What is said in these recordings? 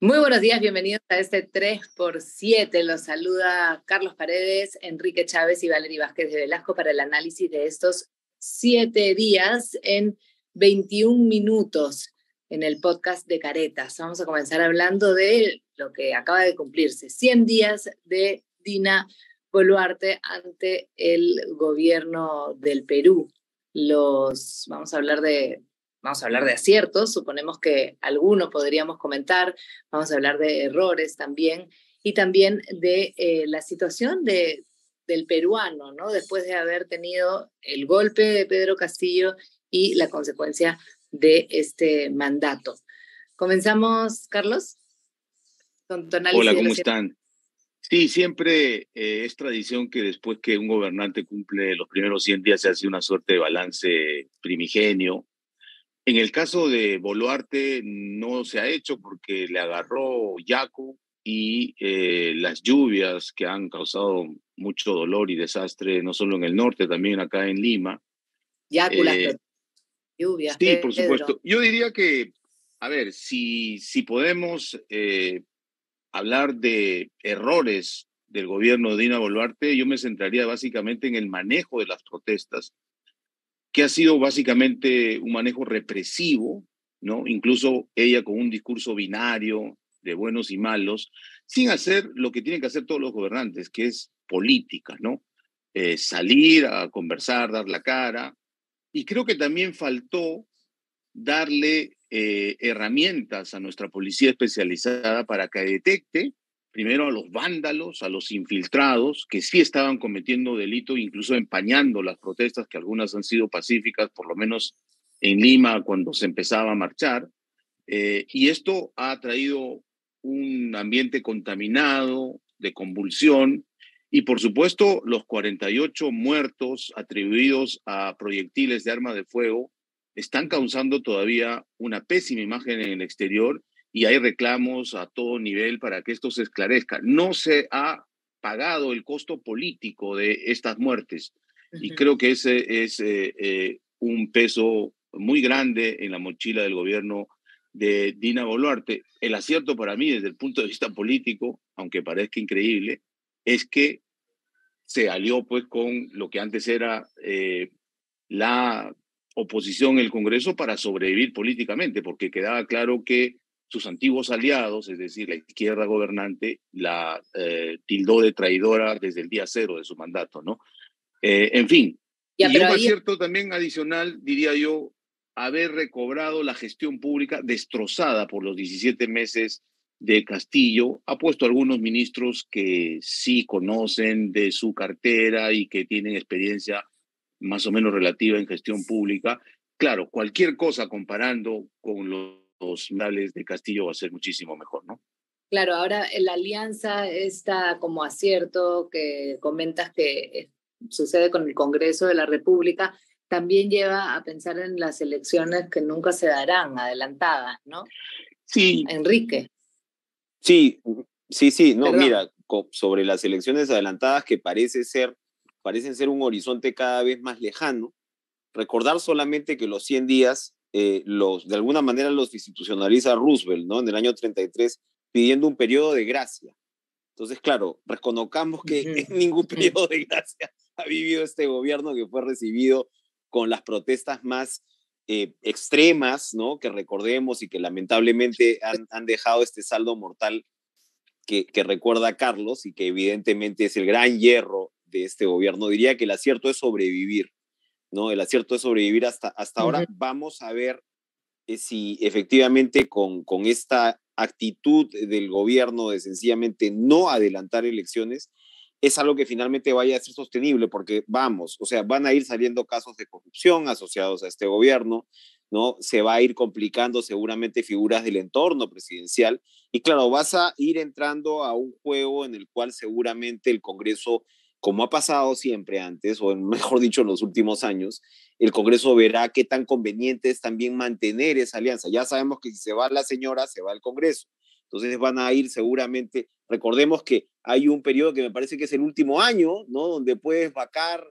Muy buenos días, bienvenidos a este 3x7. Los saluda Carlos Paredes, Enrique Chávez y Valery Vázquez de Velasco para el análisis de estos 7 días en 21 minutos en el podcast de Caretas. Vamos a comenzar hablando de lo que acaba de cumplirse, 100 días de Dina Boluarte ante el gobierno del Perú. Vamos a hablar de aciertos, suponemos que algunos podríamos comentar, vamos a hablar de errores también, y también de la situación del peruano, ¿no? Después de haber tenido el golpe de Pedro Castillo y la consecuencia de este mandato. Comenzamos, Carlos, con tu análisis. Hola, ¿cómo están? Sí, siempre es tradición que después que un gobernante cumple los primeros 100 días se hace una suerte de balance primigenio. En el caso de Boluarte no se ha hecho porque le agarró Yaku y las lluvias que han causado mucho dolor y desastre, no solo en el norte, también acá en Lima. Yaku, las lluvias, Sí, Pedro. por supuesto. Yo diría que, a ver, si podemos hablar de errores del gobierno de Dina Boluarte, yo me centraría básicamente en el manejo de las protestas, que ha sido básicamente un manejo represivo, ¿no? Incluso ella con un discurso binario de buenos y malos, sin hacer lo que tienen que hacer todos los gobernantes, que es política, ¿no? Salir a conversar, dar la cara. Y creo que también faltó darle herramientas a nuestra policía especializada para que detecte primero a los vándalos, a los infiltrados, que sí estaban cometiendo delito, incluso empañando las protestas, que algunas han sido pacíficas, por lo menos en Lima, cuando se empezaba a marchar. Y esto ha traído un ambiente contaminado, de convulsión, y por supuesto los 48 muertos atribuidos a proyectiles de arma de fuego están causando todavía una pésima imagen en el exterior y hay reclamos a todo nivel para que esto se esclarezca. No se ha pagado el costo político de estas muertes y creo que ese es un peso muy grande en la mochila del gobierno de Dina Boluarte. El acierto para mí desde el punto de vista político, aunque parezca increíble, es que se alió pues con lo que antes era la oposición en el Congreso para sobrevivir políticamente, porque quedaba claro que sus antiguos aliados, es decir, la izquierda gobernante, la tildó de traidora desde el día cero de su mandato, ¿no? En fin, y un acierto también adicional, diría yo, haber recobrado la gestión pública destrozada por los 17 meses de Castillo. Ha puesto algunos ministros que sí conocen de su cartera y que tienen experiencia más o menos relativa en gestión pública. Claro, cualquier cosa comparando con los males de Castillo va a ser muchísimo mejor, ¿no? Claro, ahora la alianza está como acierto que comentas que sucede con el Congreso de la República, también lleva a pensar en las elecciones que nunca se darán, adelantadas, ¿no? Sí. Enrique. Sí, no, Perdón. mira, sobre las elecciones adelantadas que parecen ser un horizonte cada vez más lejano, recordar solamente que los 100 días, de alguna manera los institucionaliza Roosevelt, ¿no? En el año 33, pidiendo un periodo de gracia. Entonces, claro, reconozcamos que en ningún periodo de gracia ha vivido este gobierno que fue recibido con las protestas más extremas, ¿no? Que recordemos y que lamentablemente han dejado este saldo mortal que recuerda Carlos y que evidentemente es el gran hierro de este gobierno. Diría que el acierto es sobrevivir, ¿no? El acierto es sobrevivir hasta ahora. Vamos a ver si efectivamente con esta actitud del gobierno de sencillamente no adelantar elecciones es algo que finalmente vaya a ser sostenible, porque van a ir saliendo casos de corrupción asociados a este gobierno, ¿no? Se va a ir complicando seguramente figuras del entorno presidencial y claro, vas a ir entrando a un juego en el cual seguramente el Congreso, como ha pasado siempre antes, o mejor dicho, en los últimos años, el Congreso verá qué tan conveniente es también mantener esa alianza. Ya sabemos que si se va la señora, se va el Congreso. Entonces van a ir seguramente, recordemos que hay un periodo que me parece que es el último año, ¿no? Donde puedes vacar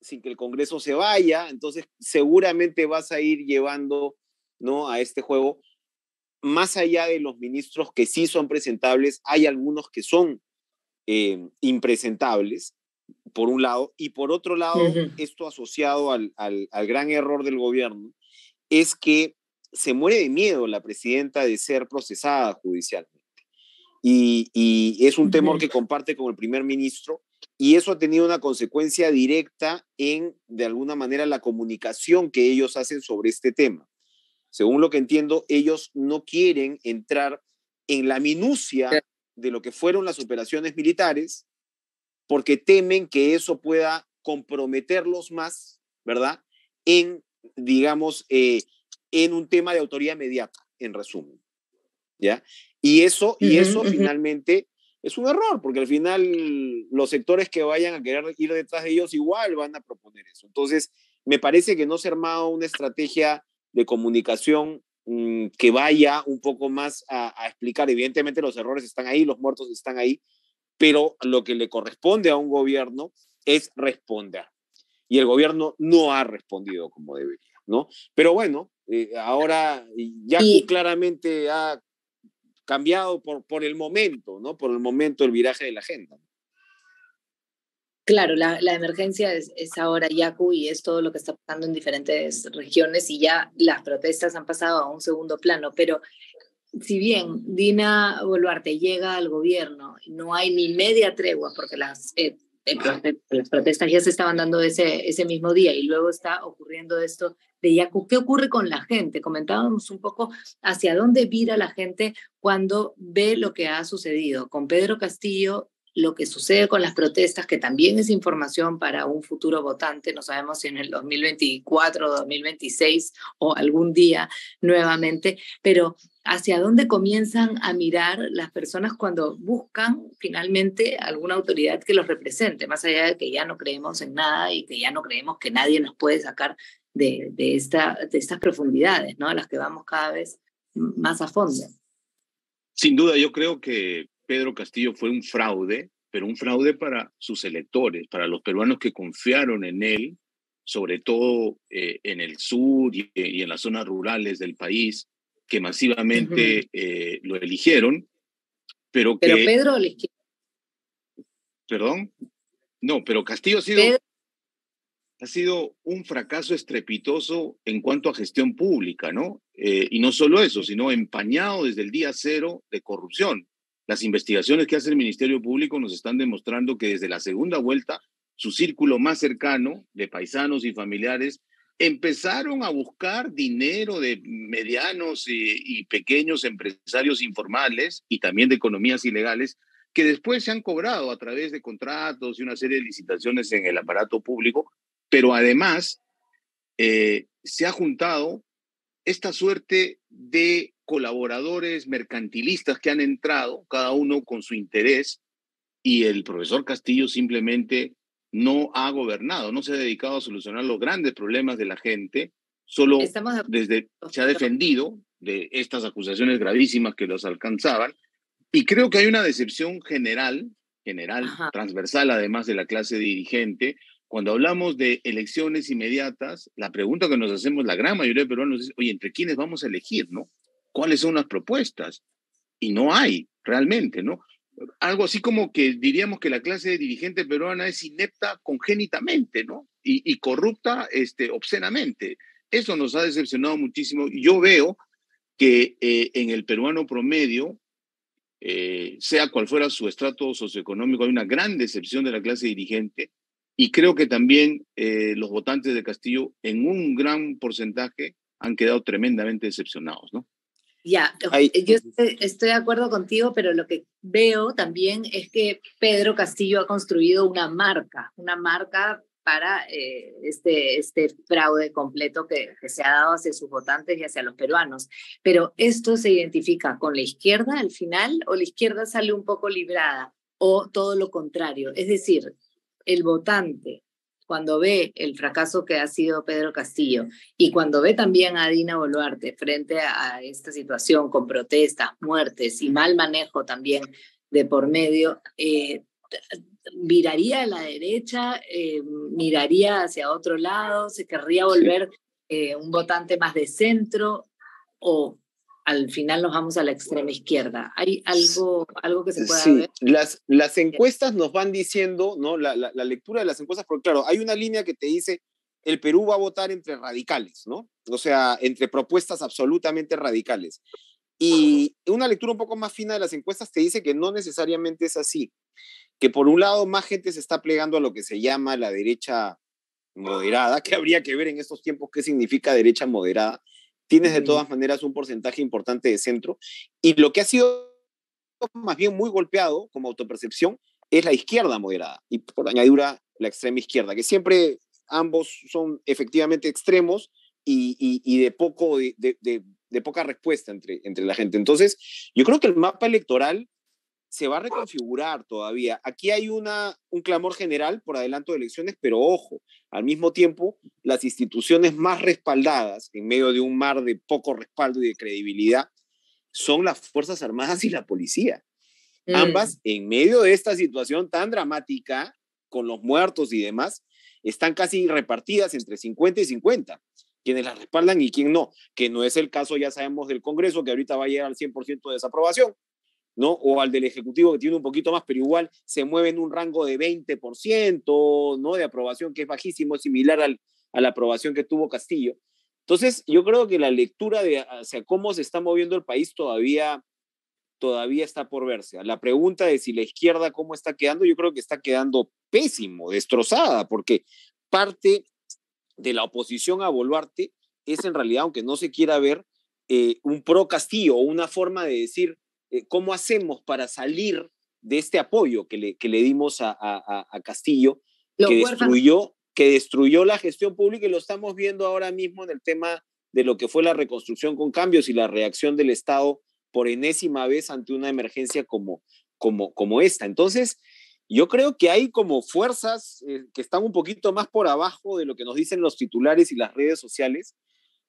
sin que el Congreso se vaya, entonces seguramente vas a ir llevando, ¿no? A este juego. más allá de los ministros que sí son presentables, hay algunos que son impresentables, por un lado, y por otro lado, esto asociado al gran error del gobierno, es que se muere de miedo la presidenta de ser procesada judicialmente. Y es un temor que comparte con el primer ministro, y eso ha tenido una consecuencia directa en, de alguna manera, la comunicación que ellos hacen sobre este tema. Según lo que entiendo, ellos no quieren entrar en la minucia de lo que fueron las operaciones militares, porque temen que eso pueda comprometerlos más, ¿verdad? En, digamos, en un tema de autoridad inmediata, en resumen, ¿ya? Y eso finalmente es un error, porque al final los sectores que vayan a querer ir detrás de ellos igual van a proponer eso. Entonces, me parece que no se ha armado una estrategia de comunicación que vaya un poco más a explicar. Evidentemente los errores están ahí, los muertos están ahí, pero lo que le corresponde a un gobierno es responder. Y el gobierno no ha respondido como debería, ¿no? Pero bueno, ahora Yaku claramente ha cambiado por el momento, ¿no? Por el momento el viraje de la agenda. Claro, la emergencia es ahora Yaku y es todo lo que está pasando en diferentes regiones y ya las protestas han pasado a un segundo plano, pero si bien Dina Boluarte llega al gobierno, no hay ni media tregua porque las protestas ya se estaban dando ese mismo día y luego está ocurriendo esto de Yaku. ¿Qué ocurre con la gente? Comentábamos un poco hacia dónde vira la gente cuando ve lo que ha sucedido con Pedro Castillo, lo que sucede con las protestas, que también es información para un futuro votante, no sabemos si en el 2024, 2026 o algún día nuevamente, pero hacia dónde comienzan a mirar las personas cuando buscan finalmente alguna autoridad que los represente, más allá de que ya no creemos en nada y que ya no creemos que nadie nos puede sacar de estas profundidades, ¿no? A las que vamos cada vez más a fondo. Sin duda, yo creo que Pedro Castillo fue un fraude, pero un fraude para sus electores, para los peruanos que confiaron en él, sobre todo en el sur y en las zonas rurales del país, que masivamente lo eligieron, pero que... Pero Pedro o la izquierda. ¿Perdón? No, pero Castillo ha sido un fracaso estrepitoso en cuanto a gestión pública, ¿no? Y no solo eso, sino empañado desde el día cero de corrupción. Las investigaciones que hace el Ministerio Público nos están demostrando que desde la segunda vuelta, su círculo más cercano de paisanos y familiares empezaron a buscar dinero de medianos y pequeños empresarios informales y también de economías ilegales que después se han cobrado a través de contratos y una serie de licitaciones en el aparato público, pero además se ha juntado esta suerte de colaboradores mercantilistas que han entrado, cada uno con su interés, y el profesor Castillo simplemente no ha gobernado, no se ha dedicado a solucionar los grandes problemas de la gente, solo se ha defendido de estas acusaciones gravísimas que los alcanzaban, y creo que hay una decepción general, transversal, además de la clase dirigente. Cuando hablamos de elecciones inmediatas, la pregunta que nos hacemos la gran mayoría de peruanos es, oye, ¿entre quiénes vamos a elegir, no? ¿Cuáles son las propuestas? Y no hay, realmente, ¿no? Algo así como que diríamos que la clase dirigente peruana es inepta congénitamente, ¿no? Y corrupta obscenamente. Eso nos ha decepcionado muchísimo. Y yo veo que en el peruano promedio, sea cual fuera su estrato socioeconómico, hay una gran decepción de la clase dirigente. Y creo que también los votantes de Castillo, en un gran porcentaje, han quedado tremendamente decepcionados, ¿no? Ya, yo estoy de acuerdo contigo, pero lo que veo también es que Pedro Castillo ha construido una marca para este fraude completo que se ha dado hacia sus votantes y hacia los peruanos. Pero ¿esto se identifica con la izquierda al final o la izquierda sale un poco librada o todo lo contrario? Es decir, el votante, cuando ve el fracaso que ha sido Pedro Castillo y cuando ve también a Dina Boluarte frente a esta situación con protestas, muertes y mal manejo también de por medio, ¿viraría a la derecha? ¿Miraría hacia otro lado? ¿Se querría volver un votante más de centro? ¿O al final nos vamos a la extrema izquierda. ¿Hay algo que se pueda Sí, ver? las encuestas nos van diciendo, ¿no? La lectura de las encuestas, porque claro, hay una línea que te dice el Perú va a votar entre radicales, ¿no? O sea, entre propuestas absolutamente radicales. Y una lectura un poco más fina de las encuestas te dice que no necesariamente es así, que por un lado más gente se está plegando a lo que se llama la derecha moderada, que habría que ver en estos tiempos qué significa derecha moderada. Tienes de todas maneras un porcentaje importante de centro, y lo que ha sido más bien muy golpeado como autopercepción es la izquierda moderada, y por añadidura la extrema izquierda, que siempre ambos son efectivamente extremos y de poca respuesta entre la gente. Entonces, yo creo que el mapa electoral se va a reconfigurar todavía. Aquí hay un clamor general por adelanto de elecciones, pero ojo, al mismo tiempo, las instituciones más respaldadas en medio de un mar de poco respaldo y de credibilidad son las Fuerzas Armadas y la policía. Ambas, en medio de esta situación tan dramática, con los muertos y demás, están casi repartidas entre 50 y 50. Quienes las respaldan y quién no, que no es el caso, ya sabemos, del Congreso, que ahorita va a llegar al 100% de desaprobación, ¿no? O al del Ejecutivo, que tiene un poquito más, pero igual se mueve en un rango de 20%, ¿no? De aprobación, que es bajísimo, similar a la aprobación que tuvo Castillo. Entonces, yo creo que la lectura de hacia cómo se está moviendo el país todavía está por verse. La pregunta de si la izquierda cómo está quedando, yo creo que está quedando pésimo, destrozada, porque parte de la oposición a Boluarte es en realidad, aunque no se quiera ver, un pro Castillo, o una forma de decir cómo hacemos para salir de este apoyo que le dimos a Castillo, que destruyó la gestión pública, y lo estamos viendo ahora mismo en el tema de lo que fue la reconstrucción con cambios y la reacción del Estado por enésima vez ante una emergencia como esta. Entonces, yo creo que hay como fuerzas que están un poquito más por abajo de lo que nos dicen los titulares y las redes sociales,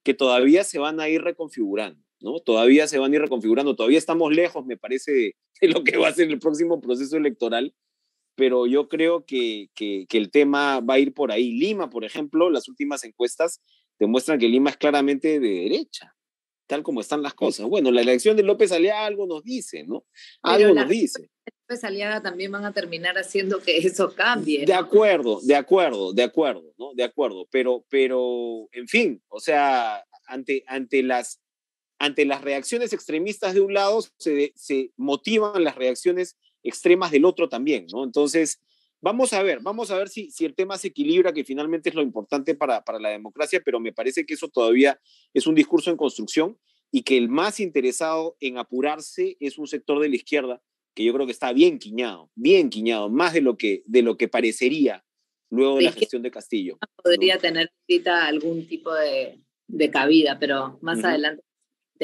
que todavía se van a ir reconfigurando, ¿no? Todavía se van a ir reconfigurando, todavía estamos lejos, me parece, de lo que va a ser el próximo proceso electoral, pero yo creo que el tema va a ir por ahí. Lima, por ejemplo, las últimas encuestas demuestran que Lima es claramente de derecha, tal como están las cosas. Bueno, la elección de López Aliaga algo nos dice, ¿no? Algo nos dice. López Aliaga también van a terminar haciendo que eso cambie, ¿no? De acuerdo, ¿no? De acuerdo, pero en fin, o sea, ante las reacciones extremistas de un lado, se motivan las reacciones extremas del otro también, ¿no? Entonces, vamos a ver si el tema se equilibra, que finalmente es lo importante para la democracia, pero me parece que eso todavía es un discurso en construcción, y que el más interesado en apurarse es un sector de la izquierda, que yo creo que está bien quiñado, más de lo que parecería luego de la gestión de Castillo. Podría, ¿no?, tener algún tipo de cabida, pero más adelante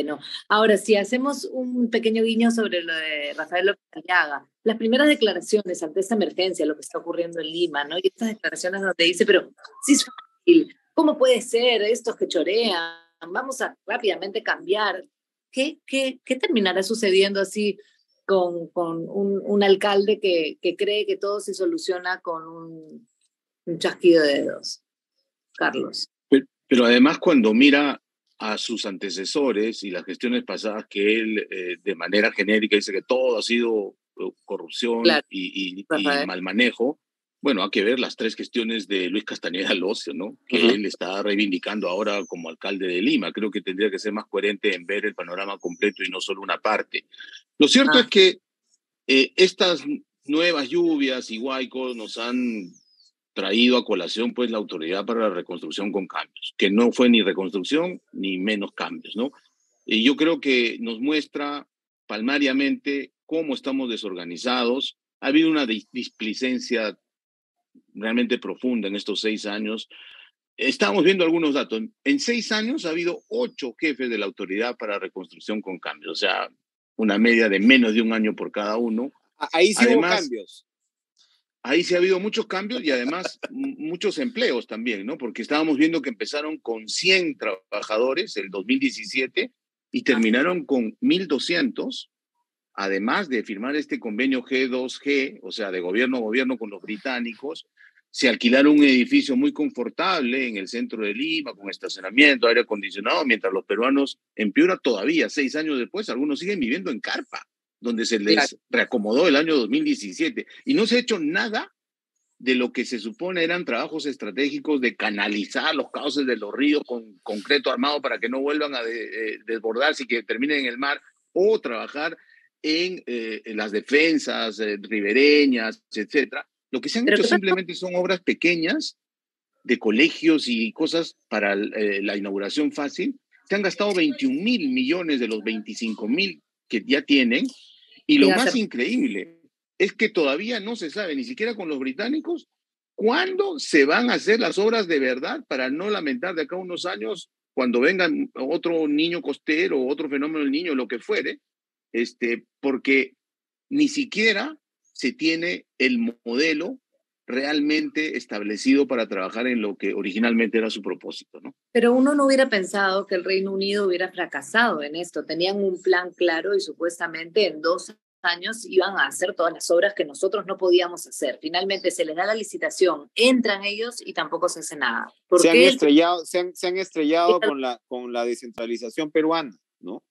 no. Ahora, si hacemos un pequeño guiño sobre lo de Rafael López Aliaga, las primeras declaraciones ante esta emergencia, lo que está ocurriendo en Lima, ¿no? Y estas declaraciones donde dice, pero sí es fácil, ¿cómo puede ser estos que chorean? Vamos a rápidamente cambiar. ¿Qué terminará sucediendo así con un alcalde que cree que todo se soluciona con un chasquido de dedos? Carlos. Pero además, cuando mira a sus antecesores y las gestiones pasadas, que él de manera genérica dice que todo ha sido corrupción, claro, y mal manejo. Bueno, hay que ver las 3 gestiones de Luis Castañeda Locio, ¿no? Que él está reivindicando ahora como alcalde de Lima. Creo que tendría que ser más coherente en ver el panorama completo y no solo una parte. Lo cierto es que estas nuevas lluvias y huaicos nos han traído a colación pues la Autoridad para la Reconstrucción con Cambios, que no fue ni reconstrucción ni menos cambios, ¿no? Y yo creo que nos muestra palmariamente cómo estamos desorganizados. Ha habido una displicencia realmente profunda en estos 6 años. Estamos viendo algunos datos. En 6 años ha habido 8 jefes de la Autoridad para Reconstrucción con Cambios, o sea, una media de menos de un año por cada uno. Ahí sí hubo cambios. Ahí sí ha habido muchos cambios y además muchos empleos también, ¿no? Porque estábamos viendo que empezaron con 100 trabajadores el 2017 y terminaron con 1.200, además de firmar este convenio G2G, o sea, de gobierno a gobierno con los británicos. se alquilaron un edificio muy confortable en el centro de Lima, con estacionamiento, aire acondicionado, mientras los peruanos en Piura todavía, 6 años después, algunos siguen viviendo en carpa, donde se les reacomodó el año 2017. Y no se ha hecho nada de lo que se supone eran trabajos estratégicos de canalizar los cauces de los ríos con concreto armado para que no vuelvan a desbordarse y que terminen en el mar, o trabajar en las defensas ribereñas, etcétera. Lo que se han hecho simplemente son obras pequeñas de colegios y cosas para la inauguración fácil. Se han gastado 21 mil millones de los 25 mil que ya tienen. Y lo más increíble es que todavía no se sabe, ni siquiera con los británicos, cuándo se van a hacer las obras de verdad, para no lamentar de acá a unos años, cuando venga otro niño costero, otro fenómeno del niño, lo que fuere, porque ni siquiera se tiene el modelo realmente establecido para trabajar en lo que originalmente era su propósito, ¿no? Pero uno no hubiera pensado que el Reino Unido hubiera fracasado en esto. Tenían un plan claro y supuestamente en 2 años iban a hacer todas las obras que nosotros no podíamos hacer. Finalmente se les da la licitación, entran ellos y tampoco se hace nada. Se han estrellado con la descentralización peruana, ¿no?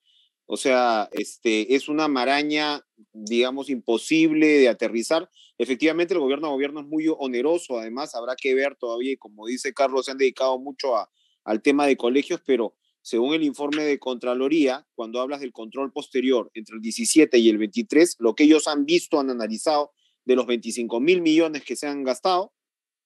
O sea, es una maraña, digamos, imposible de aterrizar. Efectivamente, el gobierno es muy oneroso. Además, habrá que ver todavía, y como dice Carlos, se han dedicado mucho al tema de colegios, pero según el informe de Contraloría, cuando hablas del control posterior entre el 17 y el 23, lo que ellos han visto, han analizado, de los 25 mil millones que se han gastado,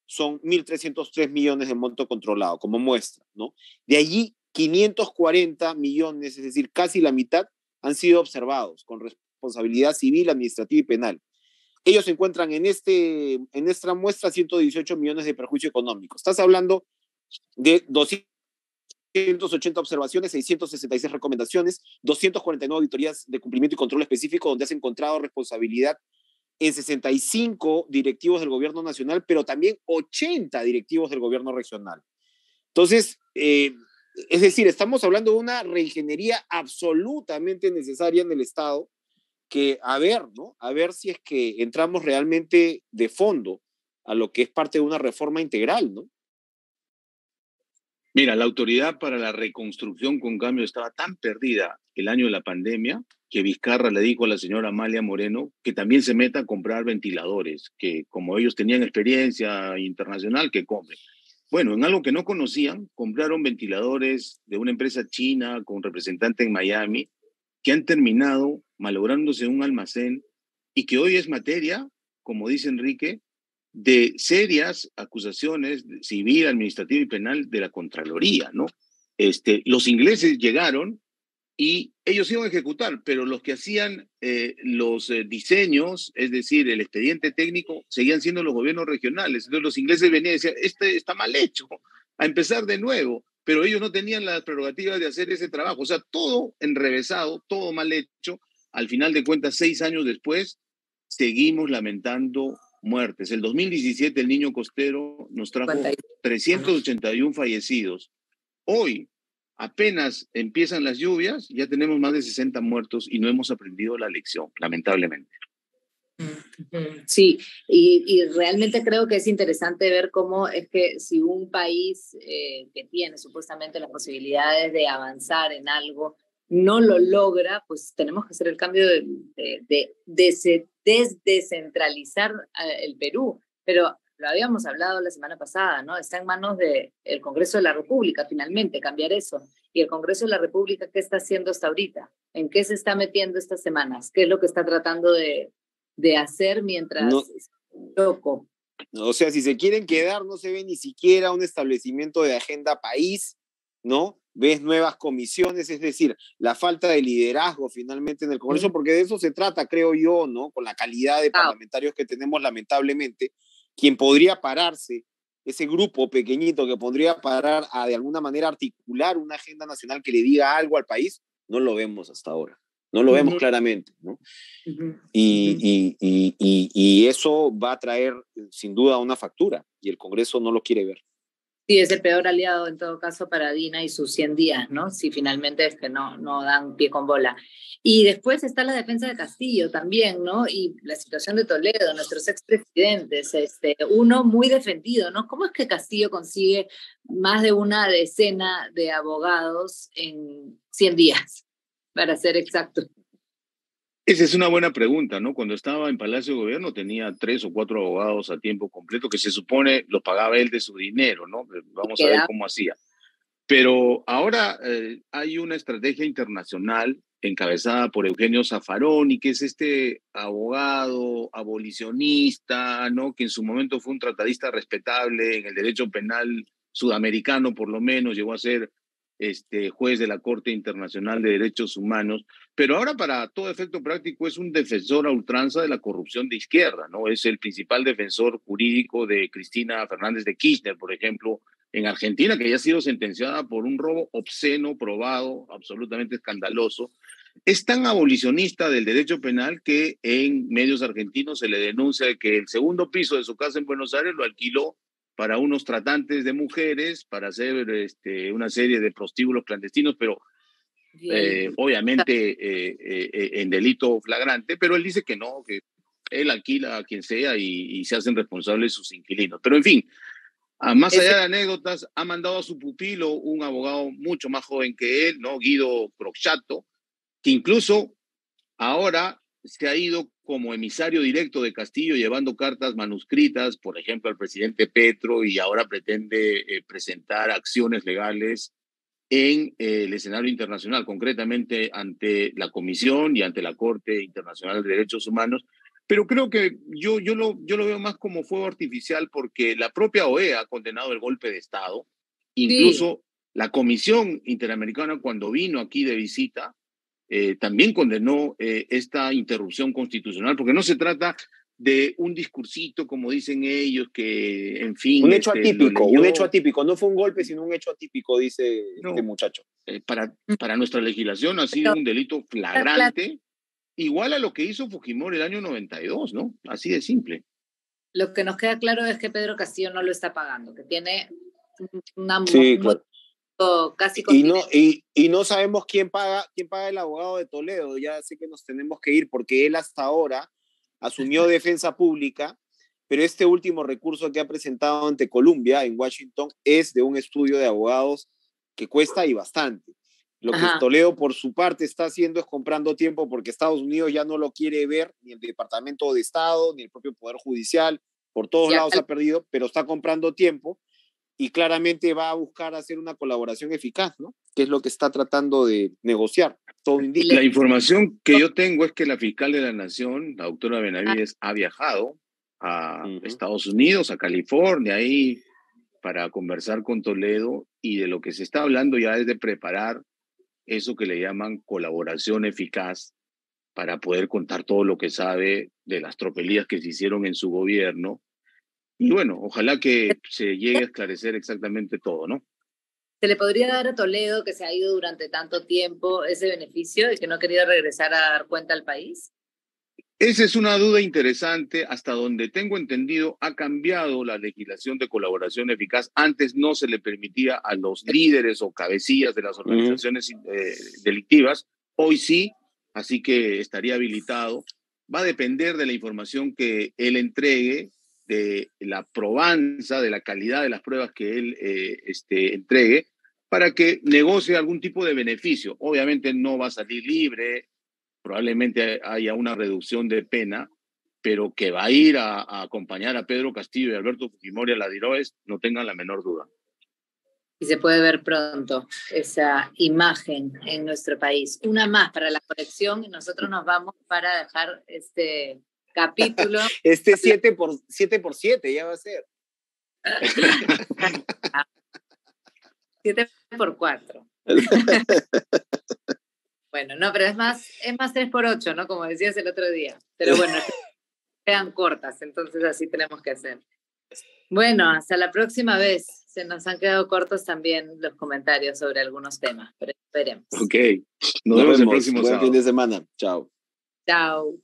son 1.303 millones de monto controlado, como muestra, ¿no? De allí, 540 millones, es decir, casi la mitad, han sido observados con responsabilidad civil, administrativa y penal. Ellos encuentran en esta muestra 118 millones de perjuicio económico. Estás hablando de 280 observaciones, 666 recomendaciones, 249 auditorías de cumplimiento y control específico, donde has encontrado responsabilidad en 65 directivos del gobierno nacional, pero también 80 directivos del gobierno regional. Entonces, es decir, estamos hablando de una reingeniería absolutamente necesaria en el Estado, que a ver, ¿no? A ver si es que entramos realmente de fondo a lo que es parte de una reforma integral, ¿no? Mira, la Autoridad para la Reconstrucción con Cambio estaba tan perdida el año de la pandemia que Vizcarra le dijo a la señora Amalia Moreno que también se meta a comprar ventiladores, que como ellos tenían experiencia internacional, que compren. Bueno, en algo que no conocían, compraron ventiladores de una empresa china con representante en Miami, que han terminado malográndose en un almacén y que hoy es materia, como dice Enrique, de serias acusaciones civil, administrativa y penal de la Contraloría, ¿no? Los ingleses llegaron y ellos iban a ejecutar, pero los que hacían los diseños, es decir, el expediente técnico, seguían siendo los gobiernos regionales. Entonces los ingleses venían y decían, está mal hecho, a empezar de nuevo, pero ellos no tenían las prerrogativas de hacer ese trabajo. O sea, todo enrevesado, todo mal hecho. Al final de cuentas, 6 años después, seguimos lamentando muertes. El 2017 el niño costero nos trajo 381 fallecidos. Hoy, apenas empiezan las lluvias, ya tenemos más de 60 muertos y no hemos aprendido la lección, lamentablemente. Sí, y realmente creo que es interesante ver cómo es que si un país que tiene supuestamente las posibilidades de avanzar en algo no lo logra, pues tenemos que hacer el cambio de descentralizar el Perú. Pero lo habíamos hablado la semana pasada, ¿no? Está en manos del Congreso de la República, finalmente, cambiar eso. Y el Congreso de la República, ¿qué está haciendo hasta ahorita? ¿En qué se está metiendo estas semanas? ¿Qué es lo que está tratando de hacer mientras loco? O sea, si se quieren quedar, no se ve ni siquiera un establecimiento de agenda país, ¿no? Ves nuevas comisiones, es decir, la falta de liderazgo finalmente en el Congreso, porque de eso se trata, creo yo, ¿no? Con la calidad de parlamentarios que tenemos, lamentablemente, quien podría pararse, ese grupo pequeñito que podría parar a de alguna manera articular una agenda nacional que le diga algo al país, no lo vemos hasta ahora. No lo vemos claramente, ¿no? Y eso va a traer, sin duda, una factura, y el Congreso no lo quiere ver. Sí, es el peor aliado en todo caso para Dina y sus 100 días, ¿no? Si finalmente no dan pie con bola. Y después está la defensa de Castillo también, ¿no? Y la situación de Toledo, nuestros expresidentes, uno muy defendido, ¿no? ¿Cómo es que Castillo consigue más de una decena de abogados en 100 días, para ser exacto? Esa es una buena pregunta, ¿no? Cuando estaba en Palacio de Gobierno tenía 3 o 4 abogados a tiempo completo que se supone lo pagaba él de su dinero, ¿no? Vamos a ver cómo hacía. Pero ahora hay una estrategia internacional encabezada por Eugenio Zaffaroni, que es este abogado abolicionista, ¿no? Que en su momento fue un tratadista respetable en el derecho penal sudamericano, por lo menos, llegó a ser juez de la Corte Internacional de Derechos Humanos, pero ahora para todo efecto práctico es un defensor a ultranza de la corrupción de izquierda, ¿no? Es el principal defensor jurídico de Cristina Fernández de Kirchner, por ejemplo, en Argentina, que ya ha sido sentenciada por un robo obsceno, probado, absolutamente escandaloso. Es tan abolicionista del derecho penal que en medios argentinos se le denuncia de que el segundo piso de su casa en Buenos Aires lo alquiló para unos tratantes de mujeres, para hacer una serie de prostíbulos clandestinos, pero obviamente en delito flagrante, pero él dice que no, que él alquila a quien sea y se hacen responsables sus inquilinos. Pero en fin, más allá de anécdotas, ha mandado a su pupilo, un abogado mucho más joven que él, ¿no? Guido Croxatto, que incluso ahora se ha ido como emisario directo de Castillo llevando cartas manuscritas, por ejemplo, al presidente Petro, y ahora pretende presentar acciones legales en el escenario internacional, concretamente ante la Comisión y ante la Corte Internacional de Derechos Humanos. Pero creo que yo lo veo más como fuego artificial porque la propia OEA ha condenado el golpe de Estado. Incluso la Comisión Interamericana, cuando vino aquí de visita, también condenó esta interrupción constitucional, porque no se trata de un discursito, como dicen ellos, que, en fin... Un hecho atípico, no fue un golpe, sino un hecho atípico, dice este muchacho. Para nuestra legislación ha sido un delito flagrante, igual a lo que hizo Fujimori el año 92, ¿no? Así de simple. Lo que nos queda claro es que Pedro Castillo no lo está pagando, que tiene una... Sí, claro. Casi y no sabemos quién paga el abogado de Toledo. Ya sé que nos tenemos que ir porque él hasta ahora asumió defensa pública, pero este último recurso que ha presentado ante Columbia en Washington es de un estudio de abogados que cuesta y bastante. Lo que Toledo por su parte está haciendo es comprando tiempo porque Estados Unidos ya no lo quiere ver, ni el Departamento de Estado, ni el propio Poder Judicial, por todos lados ha perdido, pero está comprando tiempo. Y claramente va a buscar hacer una colaboración eficaz, ¿no? Que es lo que está tratando de negociar. Todo indica. La información que yo tengo es que la fiscal de la Nación, la doctora Benavides, ha viajado a Estados Unidos, a California, ahí para conversar con Toledo, y de lo que se está hablando ya es de preparar eso que le llaman colaboración eficaz para poder contar todo lo que sabe de las tropelías que se hicieron en su gobierno. Y bueno, ojalá que se llegue a esclarecer exactamente todo, ¿no? ¿Se le podría dar a Toledo, que se ha ido durante tanto tiempo, ese beneficio y que no ha querido regresar a dar cuenta al país? Esa es una duda interesante. Hasta donde tengo entendido, ha cambiado la legislación de colaboración eficaz. Antes no se le permitía a los líderes o cabecillas de las organizaciones delictivas. Hoy sí, así que estaría habilitado. Va a depender de la información que él entregue, de la probanza, de la calidad de las pruebas que él entregue, para que negocie algún tipo de beneficio. Obviamente no va a salir libre, probablemente haya una reducción de pena, pero que va a ir a acompañar a Pedro Castillo y Alberto Fujimori a la DIROES, no tengan la menor duda. Y se puede ver pronto esa imagen en nuestro país. Una más para la colección y nosotros nos vamos para dejar este capítulo. 7 por 7 ya va a ser. 7 por 4. Bueno, no, pero es más 3 por 8, ¿no? Como decías el otro día. Pero bueno, quedan cortas, entonces así tenemos que hacer. Bueno, hasta la próxima vez. Se nos han quedado cortos también los comentarios sobre algunos temas, pero esperemos. Ok, nos vemos el próximo sábado. Buen fin de semana. Chao. Chao.